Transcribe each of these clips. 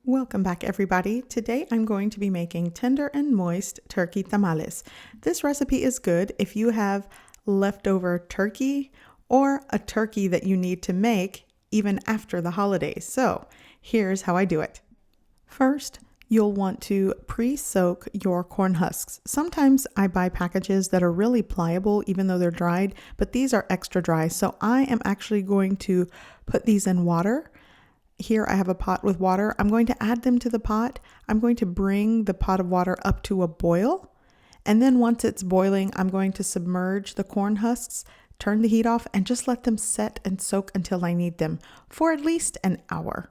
Welcome back, everybody. Today I'm going to be making tender and moist turkey tamales. This recipe is good if you have leftover turkey or a turkey that you need to make even after the holidays. So here's how I do it. First, you'll want to pre-soak your corn husks. Sometimes I buy packages that are really pliable even though they're dried, but these are extra dry. So I am actually going to put these in water. Here I have a pot with water. I'm going to add them to the pot. I'm going to bring the pot of water up to a boil. And then once it's boiling, I'm going to submerge the corn husks, turn the heat off, and just let them set and soak until I need them for at least an hour.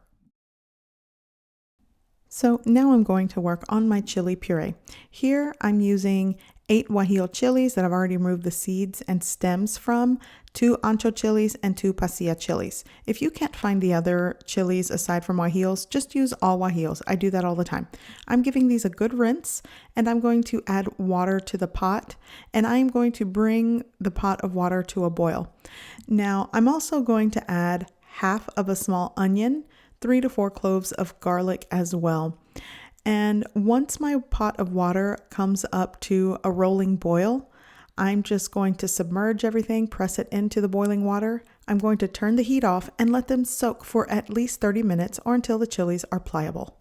So now I'm going to work on my chili puree. Here I'm using 8 Guajillo Chiles that I've already removed the seeds and stems from, 2 Ancho Chiles, and 2 Pasilla Chiles. If you can't find the other chilies aside from Guajillos, just use all Guajillos. I do that all the time. I'm giving these a good rinse, and I'm going to add water to the pot, and I'm going to bring the pot of water to a boil. Now, I'm also going to add half of a small onion, 3 to 4 cloves of garlic as well. And once my pot of water comes up to a rolling boil, I'm just going to submerge everything, press it into the boiling water. I'm going to turn the heat off and let them soak for at least 30 minutes or until the chilies are pliable.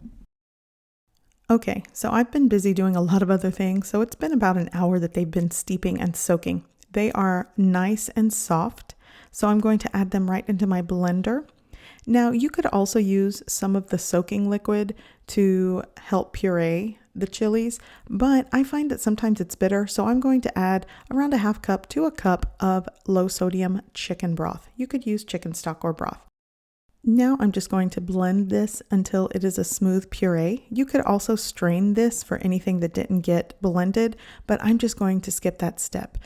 Okay, so I've been busy doing a lot of other things, so it's been about an hour that they've been steeping and soaking. They are nice and soft, so I'm going to add them right into my blender. Now, you could also use some of the soaking liquid to help puree the chilies, but I find that sometimes it's bitter, so I'm going to add around a half cup to a cup of low sodium chicken broth. You could use chicken stock or broth. Now I'm just going to blend this until it is a smooth puree. You could also strain this for anything that didn't get blended, but I'm just going to skip that step.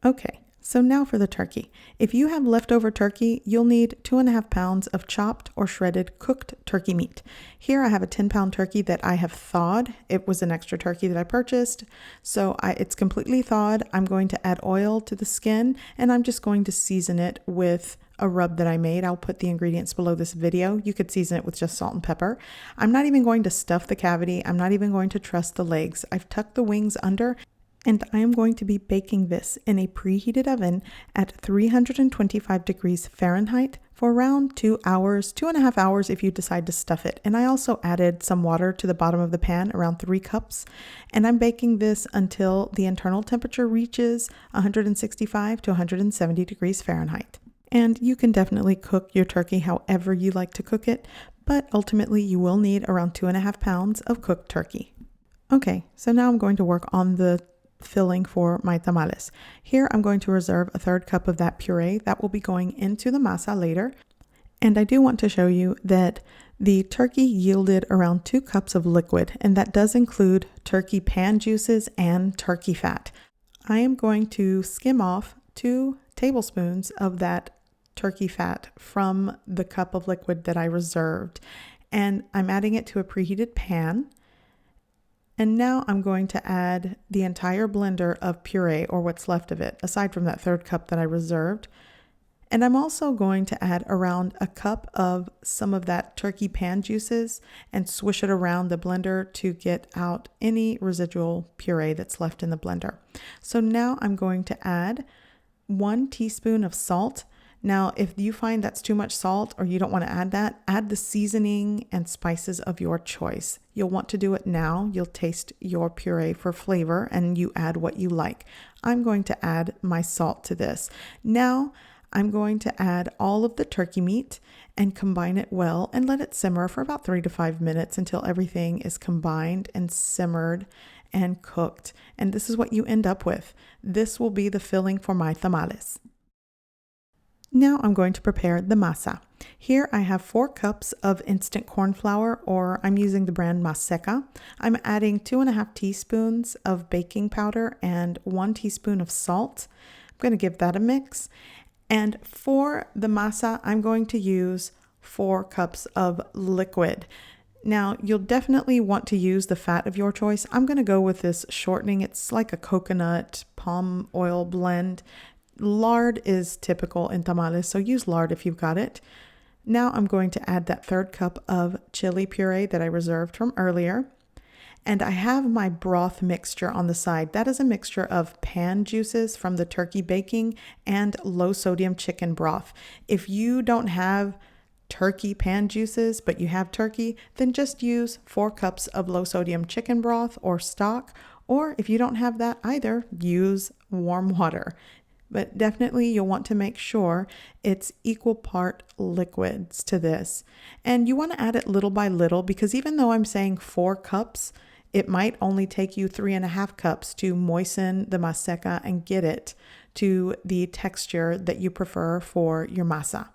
Okay. So now for the turkey. If you have leftover turkey, you'll need 2.5 pounds of chopped or shredded cooked turkey meat. Here I have a 10-pound turkey that I have thawed. It was an extra turkey that I purchased. So it's completely thawed. I'm going to add oil to the skin, and I'm just going to season it with a rub that I made. I'll put the ingredients below this video. You could season it with just salt and pepper. I'm not even going to stuff the cavity. I'm not even going to truss the legs. I've tucked the wings under, and I am going to be baking this in a preheated oven at 325 degrees Fahrenheit for around 2 hours, 2.5 hours if you decide to stuff it. And I also added some water to the bottom of the pan, around 3 cups. And I'm baking this until the internal temperature reaches 165 to 170 degrees Fahrenheit. And you can definitely cook your turkey however you like to cook it, but ultimately you will need around 2.5 pounds of cooked turkey. Okay, so now I'm going to work on the filling for my tamales. Here I'm going to reserve a 1/3 cup of that puree that will be going into the masa later. And I do want to show you that the turkey yielded around 2 cups of liquid, and that does include turkey pan juices and turkey fat. I am going to skim off 2 tablespoons of that turkey fat from the cup of liquid that I reserved, and I'm adding it to a preheated pan. And now I'm going to add the entire blender of puree, or what's left of it, aside from that 1/3 cup that I reserved. And I'm also going to add around a cup of some of that turkey pan juices and swish it around the blender to get out any residual puree that's left in the blender. So now I'm going to add 1 teaspoon of salt. Now, if you find that's too much salt or you don't want to add that, add the seasoning and spices of your choice. You'll want to do it now. You'll taste your puree for flavor and you add what you like. I'm going to add my salt to this. Now, I'm going to add all of the turkey meat and combine it well and let it simmer for about 3 to 5 minutes until everything is combined and simmered and cooked. And this is what you end up with. This will be the filling for my tamales. Now I'm going to prepare the masa. Here I have 4 cups of instant corn flour, or I'm using the brand Maseca. I'm adding 2.5 teaspoons of baking powder and 1 teaspoon of salt. I'm going to give that a mix. And for the masa, I'm going to use 4 cups of liquid. Now, you'll definitely want to use the fat of your choice. I'm going to go with this shortening. It's like a coconut palm oil blend. Lard is typical in tamales, so use lard if you've got it. Now I'm going to add that 1/3 cup of chili puree that I reserved from earlier. And I have my broth mixture on the side. That is a mixture of pan juices from the turkey baking and low sodium chicken broth. If you don't have turkey pan juices, but you have turkey, then just use 4 cups of low sodium chicken broth or stock. Or if you don't have that either, use warm water. But definitely you'll want to make sure it's equal part liquids to this. And you want to add it little by little, because even though I'm saying 4 cups, it might only take you 3.5 cups to moisten the maseca and get it to the texture that you prefer for your masa.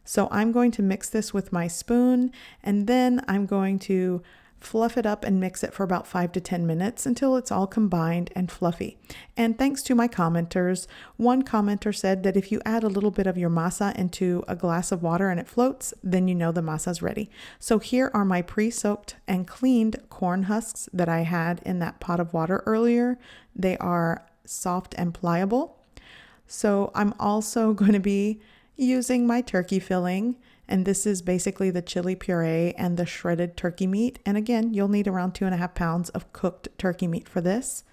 So I'm going to mix this with my spoon, and then I'm going to fluff it up and mix it for about 5 to 10 minutes until it's all combined and fluffy. And thanks to my commenters, one commenter said that if you add a little bit of your masa into a glass of water and it floats, then you know the masa's ready. So here are my pre-soaked and cleaned corn husks that I had in that pot of water earlier. They are soft and pliable. So I'm also going to be using my turkey filling. And this is basically the chili puree and the shredded turkey meat. And again, you'll need around 2.5 pounds of cooked turkey meat for this.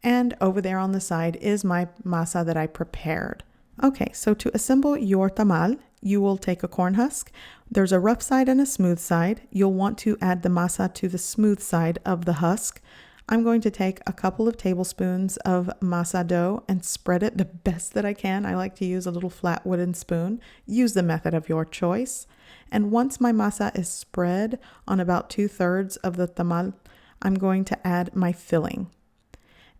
And over there on the side is my masa that I prepared. Okay, so to assemble your tamal, you will take a corn husk. There's a rough side and a smooth side. You'll want to add the masa to the smooth side of the husk. I'm going to take a couple of tablespoons of masa dough and spread it the best that I can. I like to use a little flat wooden spoon. Use the method of your choice. And once my masa is spread on about 2/3 of the tamal, I'm going to add my filling.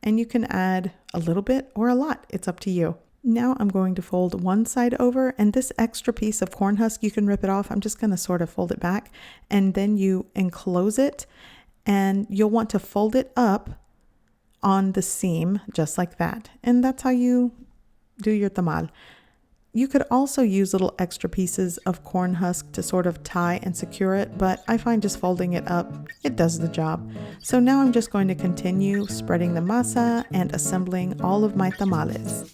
And you can add a little bit or a lot. It's up to you. Now I'm going to fold one side over, and this extra piece of corn husk, you can rip it off. I'm just going to sort of fold it back, and then you enclose it. And you'll want to fold it up on the seam just like that. And that's how you do your tamal. You could also use little extra pieces of corn husk to sort of tie and secure it, but I find just folding it up, it does the job. So now I'm just going to continue spreading the masa and assembling all of my tamales.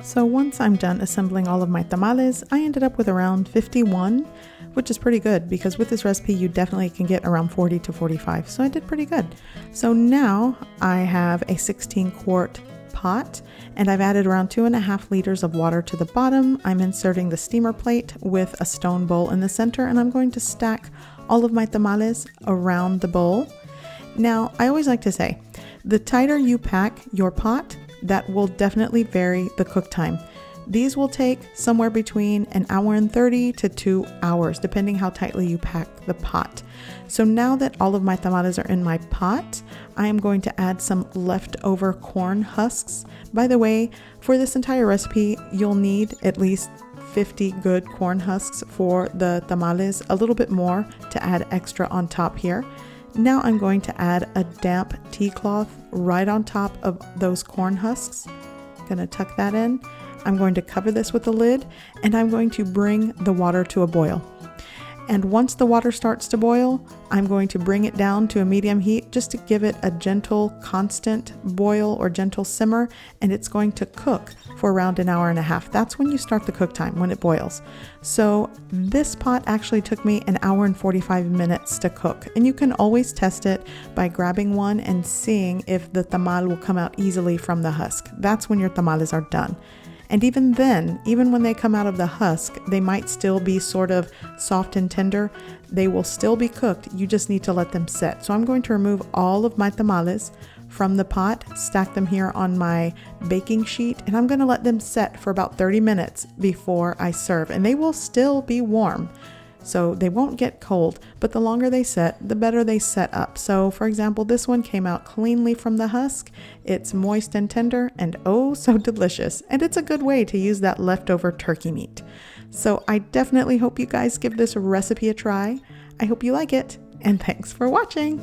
So once I'm done assembling all of my tamales, I ended up with around 51, which is pretty good because with this recipe you definitely can get around 40 to 45. So I did pretty good. So now I have a 16-quart pot and I've added around 2.5 liters of water to the bottom. I'm inserting the steamer plate with a stone bowl in the center, and I'm going to stack all of my tamales around the bowl. Now, I always like to say, the tighter you pack your pot, that will definitely vary the cook time. These will take somewhere between 1 hour and 30 to 2 hours, depending how tightly you pack the pot. So now that all of my tamales are in my pot, I am going to add some leftover corn husks. By the way, for this entire recipe, you'll need at least 50 good corn husks for the tamales, a little bit more to add extra on top here. Now I'm going to add a damp tea cloth right on top of those corn husks. I'm going to tuck that in. I'm going to cover this with a lid, and I'm going to bring the water to a boil. And once the water starts to boil, I'm going to bring it down to a medium heat just to give it a gentle, constant boil or gentle simmer, and it's going to cook for around 1.5 hours. That's when you start the cook time, when it boils. So this pot actually took me 1 hour and 45 minutes to cook, and you can always test it by grabbing one and seeing if the tamal will come out easily from the husk. That's when your tamales are done. And even then, even when they come out of the husk, they might still be sort of soft and tender. They will still be cooked. You just need to let them set. So I'm going to remove all of my tamales from the pot, stack them here on my baking sheet, and I'm going to let them set for about 30 minutes before I serve. And they will still be warm, so they won't get cold, but the longer they set, the better they set up. So for example, this one came out cleanly from the husk. It's moist and tender and oh so delicious. And it's a good way to use that leftover turkey meat. So I definitely hope you guys give this recipe a try. I hope you like it, and thanks for watching.